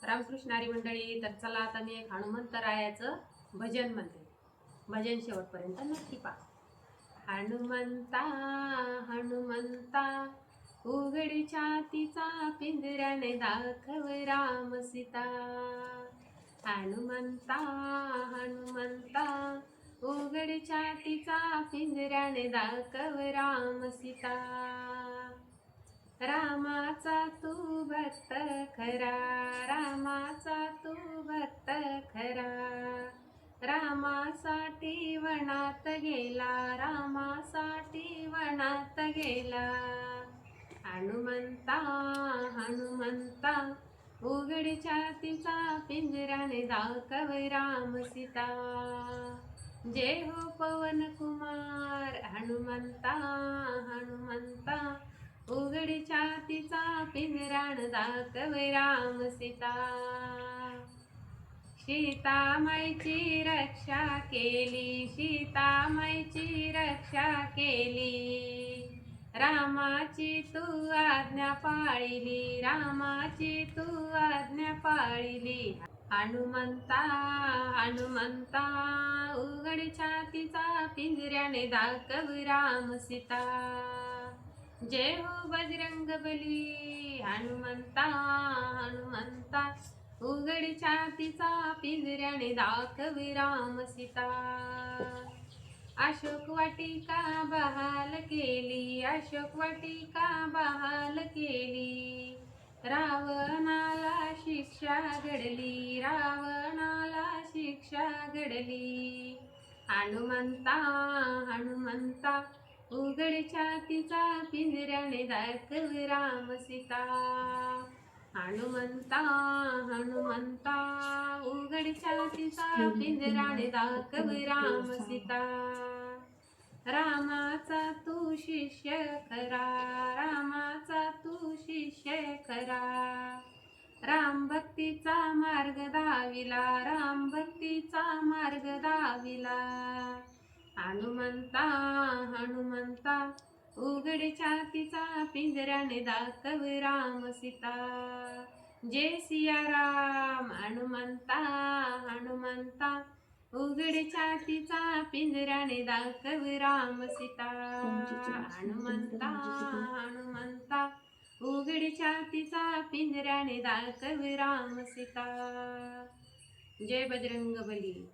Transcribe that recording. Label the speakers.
Speaker 1: रामकृष्ण हरी मंडळी. तर चला आता मी एक हनुमंतरायाचं भजन म्हणते. भजन शेवटपर्यंत नक्की पहा. हनुमंता हनुमंता उघडी छातीचा पिंजऱ्याने दाखव राम सीता. हनुमंता हनुमंता उघडी छातीचा पिंजऱ्याने दाखव राम सीता. रामाचा तू भक्त खरा, रामाचा तू भक्त खरा, रामासाठी वनात गेला, रामासाठी वनात गेला. हनुमंता हनुमंता उघडी छातीचा पिंजऱ्याने दाखव राम सीता. जय हो पवन कुमार हनुमंता हनुमंता उघडी छातीचा पिंजऱ्यान दाखव राम सीता. सीतामाईची रक्षा केली, सीतामाईची रक्षा केली, रामाची तू आज्ञा पाळिली, रामाची तू आज्ञा पाळिली. हनुमंता हनुमंता उघडी छातीचा पिंजऱ्याने दाखव राम सीता. जय हो बजरंगबली हनुमंता हनुमंता उघडी छातीचा पिंजऱ्याने दाखव राम सीता. अशोक वाटिका बहाल केली, अशोक वाटिका बहाल केली, रावणाला शिक्षा घडली, रावणाला शिक्षा घडली. हनुमंता हनुमंता उघडी छातीचा पिंजऱ्याने दाखव राम सीता. हनुमंता हनुमंता उघडी छातीचा पिंजऱ्याने दाखव राम सीता. रामाचा तू शिष्य खरा, रामाचा तू शिष्य खरा, राम भक्तीचा मार्ग दाविला, राम भक्तीचा मार्ग दाविला. हनुमंता हनुमंता उघडी छातीचा पिंजऱ्याने दाखव राम सीता. जय सिया राम हनुमंता हनुमंता उघडी छातीचा पिंजऱ्याने दाखव राम सीता. हनुमंता हनुमंता उघडी छातीचा पिंजऱ्याने दाखव राम सीता. जय बजरंगबली.